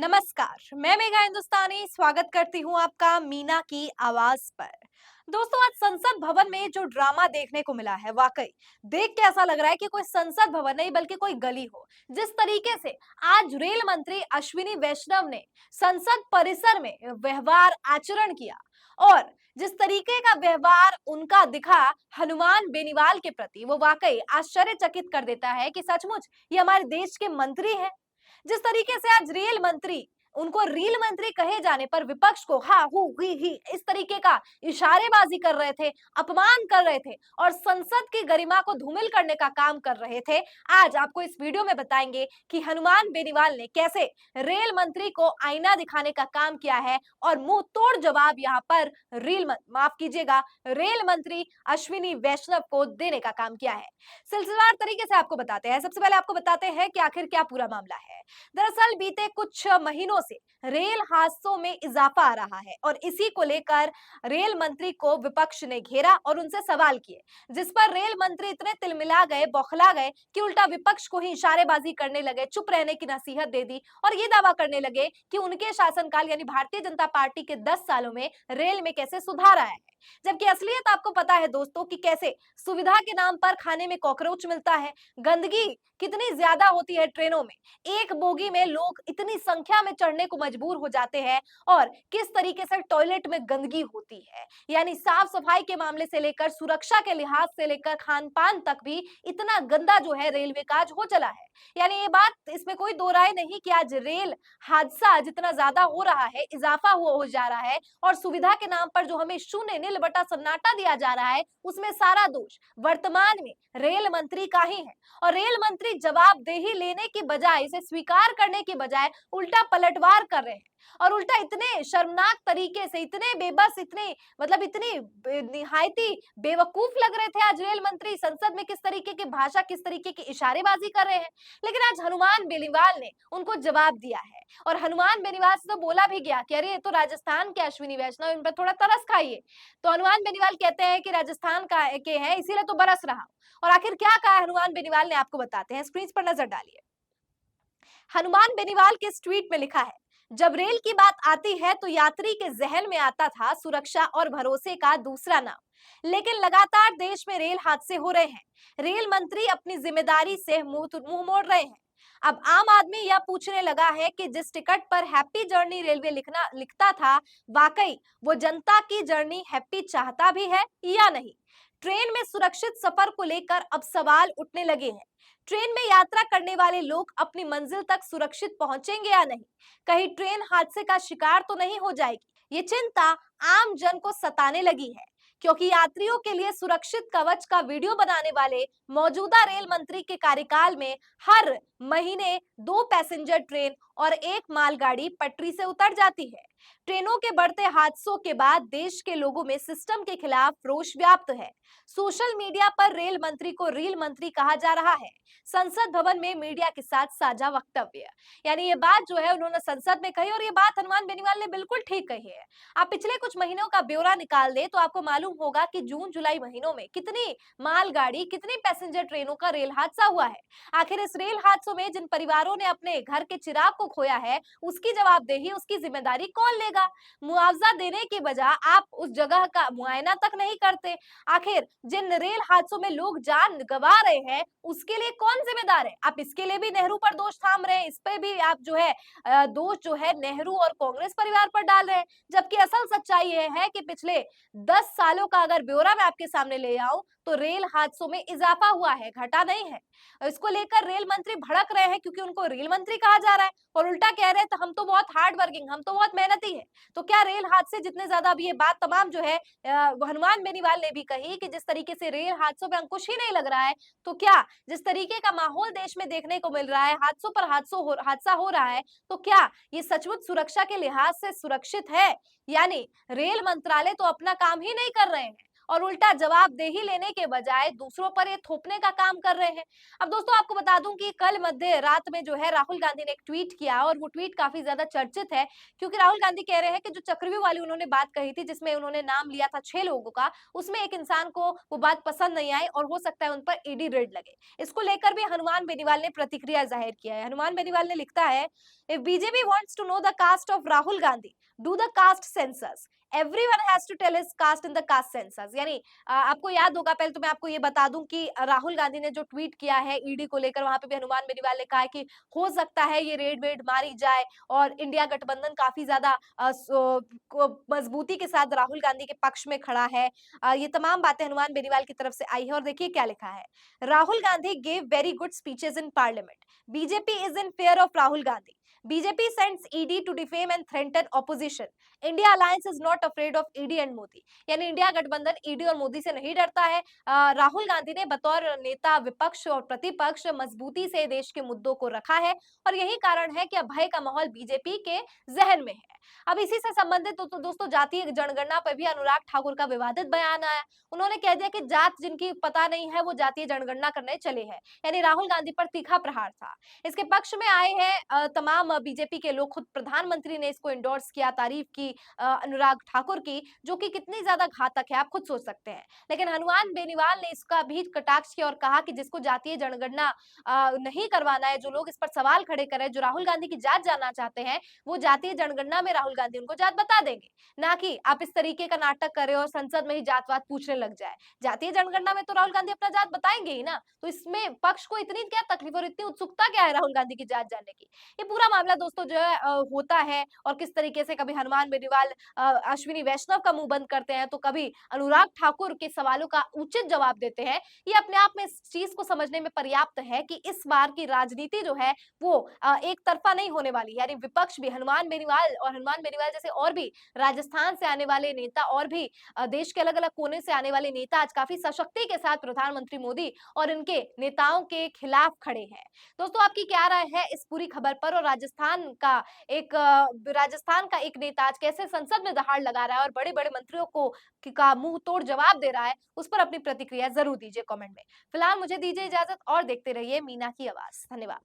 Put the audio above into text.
नमस्कार, मैं मेघा हिंदुस्तानी स्वागत करती हूँ आपका मीना की आवाज पर। दोस्तों, आज संसद भवन में जो ड्रामा देखने को मिला है, वाकई देख के ऐसा लग रहा है कि कोई संसद भवन नहीं बल्कि कोई गली हो। जिस तरीके से आज रेल मंत्री अश्विनी वैष्णव ने संसद परिसर में व्यवहार आचरण किया और जिस तरीके का व्यवहार उनका दिखा हनुमान बेनीवाल के प्रति, वो वाकई आश्चर्यचकित कर देता है कि सचमुच ये हमारे देश के मंत्री हैं। जिस तरीके से आज रेल मंत्री, उनको रील मंत्री कहे जाने पर विपक्ष को हा हु ही इस तरीके का इशारेबाजी कर रहे थे, अपमान कर रहे थे और संसद की गरिमा को धूमिल करने का काम कर रहे थे। आज आपको इस वीडियो में बताएंगे कि हनुमान बेनीवाल ने कैसे रेल मंत्री को आईना दिखाने का काम किया है और मुंह तोड़ जवाब यहाँ पर माफ कीजिएगा, रेल मंत्री अश्विनी वैष्णव को देने का काम किया है। सिलसिलेवार तरीके से आपको बताते हैं। सबसे पहले आपको बताते हैं कि आखिर क्या पूरा मामला है। दरअसल बीते कुछ महीनों से रेल हादसों में इजाफा आ रहा है और इसी को लेकर रेल मंत्री को विपक्ष ने घेरा और उनसे सवाल किए, जिस पर रेल मंत्री इतने तिलमिला गए, बौखला गए कि उल्टा विपक्ष को ही इशारेबाजी करने लगे, चुप रहने की नसीहत दे दी और ये दावा करने लगे कि उनके शासनकाल यानी भारतीय जनता पार्टी के 10 सालों में रेल में कैसे सुधार आया है। जबकि असलियत आपको पता है दोस्तों कि कैसे सुविधा के नाम पर खाने में कॉकरोच मिलता है, गंदगी कितनी ज्यादा होती है ट्रेनों में, एक बोगी में लोग इतनी संख्या में चढ़ने को मजबूर हो जाते हैं और किस तरीके से टॉयलेट में गंदगी होती है। यानी साफ सफाई के मामले से लेकर सुरक्षा के लिहाज से लेकर खान पान तक भी इतना गंदा जो है रेलवे का आज हो चला है। यानी ये बात, इसमें कोई दो राय नहीं कि आज रेल हादसा जितना ज्यादा हो रहा है, इजाफा हो जा रहा है और सुविधा के नाम पर जो हमें शून्य नील बटा सन्नाटा दिया जा रहा है, उसमें सारा दोष वर्तमान में रेल मंत्री का ही है। और रेल मंत्री जवाबदेही लेने की बजाय, इसे स्वीकार करने की बजाय उल्टा पलटवार कर रहे हैं और उल्टा इतने शर्मनाक तरीके से, इतने बेबस, इतने मतलब इतनी निहायती बेवकूफ लग रहे थे आज रेल मंत्री। संसद में किस तरीके की भाषा, किस तरीके की इशारेबाजी कर रहे हैं, लेकिन आज हनुमान बेनीवाल ने उनको जवाब दिया है और हनुमान बेनीवाल से तो बोला भी गया कि अरे ये तो राजस्थान के अश्विनी वैष्णव, इन पर थोड़ा तरस खाइए। तो हनुमान बेनीवाल कहते हैं कि राजस्थान का के हैं इसीलिए तो बरस रहा। और आखिर क्या कहा हनुमान बेनीवाल ने, आपको बताते हैं, स्क्रीन पर नजर डालिए। हनुमान बेनीवाल के इस ट्वीट में लिखा है, जब रेल की बात आती है तो यात्री के जहन में आता था सुरक्षा और भरोसे का दूसरा नाम, लेकिन लगातार देश में रेल हादसे हो रहे हैं। रेल मंत्री अपनी जिम्मेदारी से मुंह मोड़ रहे हैं। अब आम आदमी यह पूछने लगा है कि जिस टिकट पर हैप्पी जर्नी रेलवे लिखता था, वाकई वो जनता की जर्नी हैप्पी चाहता भी है या नहीं। ट्रेन में सुरक्षित सफर को लेकर अब सवाल उठने लगे हैं। ट्रेन में यात्रा करने वाले लोग अपनी मंजिल तक सुरक्षित पहुंचेंगे या नहीं, कहीं ट्रेन हादसे का शिकार तो नहीं हो जाएगी। ये चिंता आम जन को सताने लगी है, क्योंकि यात्रियों के लिए सुरक्षित कवच का वीडियो बनाने वाले मौजूदा रेल मंत्री के कार्यकाल में हर महीने 2 पैसेंजर ट्रेन और 1 मालगाड़ी पटरी से उतर जाती है। ट्रेनों के बढ़ते हादसों के बाद देश के लोगों में सिस्टम के खिलाफ रोष व्याप्त है। सोशल मीडिया पर रेल मंत्री को रील मंत्री कहा जा रहा है। संसद भवन में मीडिया के साथ साझा वक्तव्य, यानी ये बात जो है उन्होंने संसद में कही और ये बात हनुमान बेनीवाल ने बिल्कुल ठीक कही है। आप पिछले कुछ महीनों का ब्यौरा निकाल दे तो आपको मालूम होगा कि जून जुलाई महीनों में कितनी मालगाड़ी, कितनी पैसेंजर ट्रेनों का रेल हादसा हुआ है। आखिर इस रेल हादसों में जिन परिवारों ने अपने घर के चिराग को खोया है, उसकी जवाबदेही, उसकी जिम्मेदारी कौन लेगा? मुआवजा देने की बजाय आप उस जगह का मुआयना तक नहीं करते। आखिर जिन रेल हादसों में लोग जान गंवा रहे हैं, उसके लिए कौन जिम्मेदार है? आप इसके लिए भी नेहरू पर दोष थाम रहे हैं, इस पे भी आप जो है दोष जो है नेहरू और कांग्रेस परिवार पर डाल रहे हैं। जबकि असल सच्चाई ये है कि पिछले 10 सालों का अगर ब्यौरा मैं आपके सामने ले आऊं तो रेल हादसों में इजाफा हुआ है, घटा नहीं है। इसको लेकर रेल मंत्री भड़क रहे हैं क्योंकि उनको रेल मंत्री कहा जा रहा है और उल्टा कह रहे हैं तो हम तो बहुत हार्ड वर्किंग, हम तो बहुत मेहनती है। तो क्या रेल हादसे जितने ज्यादा, अब ये बात तमाम जो है हनुमान बेनीवाल ने भी कही कि जिस तरीके से रेल हादसों में अंकुश ही नहीं लग रहा है, तो क्या जिस तरीके का माहौल देश में देखने को मिल रहा है, हादसों पर हादसा हो रहा है, तो क्या ये सचमुच सुरक्षा के लिहाज से सुरक्षित है? यानी रेल मंत्रालय तो अपना काम ही नहीं कर रहे हैं और उल्टा जवाबदेही लेने के बजाय दूसरों पर ये थोपने का काम कर रहे हैं। अब दोस्तों आपको बता दूं कि कल मध्य रात में जो है राहुल गांधी ने एक ट्वीट किया और वो ट्वीट काफी ज्यादा चर्चित है, क्योंकि राहुल गांधी कह रहे हैं कि जो चक्रव्यूह वाली उन्होंने बात कही थी, जिसमें उन्होंने नाम लिया था 6 लोगों का, उसमें एक इंसान को वो बात पसंद नहीं आई और हो सकता है उन पर ईडी रेड लगे। इसको लेकर भी हनुमान बेनीवाल ने प्रतिक्रिया जाहिर किया है। हनुमान बेनीवाल ने लिखता है, if BJP wants to know the caste of Rahul Gandhi, do the caste census. Everyone has to tell his caste in the caste census. यानी आपको याद होगा, पहले तो मैं आपको ये बता दूं कि राहुल गांधी ने जो ट्वीट किया है ईडी को लेकर, वहां पे भी हनुमान बेनीवाल ने कहा है कि हो सकता है ये रेड वेड मारी जाए और इंडिया गठबंधन काफी ज्यादा मजबूती के साथ राहुल गांधी के पक्ष में खड़ा है। ये तमाम बातें हनुमान बेनीवाल की तरफ से आई है और देखिए क्या लिखा है। Rahul Gandhi gave very good speeches in parliament. BJP is in fear of Rahul Gandhi. BJP sends ED to defame and threaten opposition. India alliance is not afraid of ED and Modi. यानी इंडिया गठबंधन ईडी और मोदी से नहीं डरता है। राहुल गांधी ने बतौर नेता विपक्ष और प्रतिपक्ष मजबूती से देश के मुद्दों को रखा है और यही कारण है कि अब भय का माहौल बीजेपी के जहन में है। अब इसी से संबंधित तो दोस्तों जातीय जनगणना पर भी अनुराग ठाकुर का विवादित बयान आया। उन्होंने कह दिया कि जात जिनकी पता नहीं है वो जातीय जनगणना करने चले हैं। यानी राहुल गांधी पर तीखा प्रहार था। इसके पक्ष में आए हैं तमाम बीजेपी के लोग। खुद प्रधानमंत्री ने इसको एंडोर्स किया, तारीफ की अनुराग ठाकुर की, जो कि कितनी ज्यादा घातक है आप खुद सोच सकते हैं। लेकिन हनुमान बेनीवाल ने इसका भी कटाक्ष किया और कहा कि जिसको जातीय जनगणना नहीं करवाना है, जो लोग इस पर सवाल खड़े कर रहे हैं, जो राहुल गांधी की जात जानना चाहते हैं, वो जातीय जनगणना में राहुल गांधी उनको जात बता देंगे। ना कि आप इस तरीके का नाटक करे और संसद में ही जात-वात पूछने लग जाए। जातीय जनगणना में तो राहुल गांधी अपना जात बताएंगे ही ना, तो इसमें पक्ष को इतनी क्या तकलीफ और इतनी उत्सुकता क्या है राहुल गांधी की जात जानने की। ये पूरा मामला दोस्तों जो है होता है और किस तरीके से कभी हनुमान बेनीवाल अश्विनी वैष्णव का मुंह बंद करते हैं, तो कभी अनुराग ठाकुर के सवालों का उचित जवाब देते हैं। ये अपने आप में इस चीज को समझने में पर्याप्त है कि इस बार की राजनीति जो है वो एक तरफा नहीं होने वाली। यानी विपक्ष भी हनुमान बेनीवाल जैसे और भी राजस्थान से आने वाले नेता और भी देश के अलग अलग कोने से आने वाले नेता आज काफी सशक्ति के साथ प्रधानमंत्री मोदी और इनके नेताओं के खिलाफ खड़े हैं। दोस्तों आपकी क्या राय है इस पूरी खबर पर, और राजस्थान का एक नेता आज कैसे संसद में दहाड़ लगा रहा है और बड़े बड़े मंत्रियों को का मुंह तोड़ जवाब दे रहा है, उस पर अपनी प्रतिक्रिया जरूर दीजिए कमेंट में। फिलहाल मुझे दीजिए इजाजत और देखते रहिए मीना की आवाज। धन्यवाद।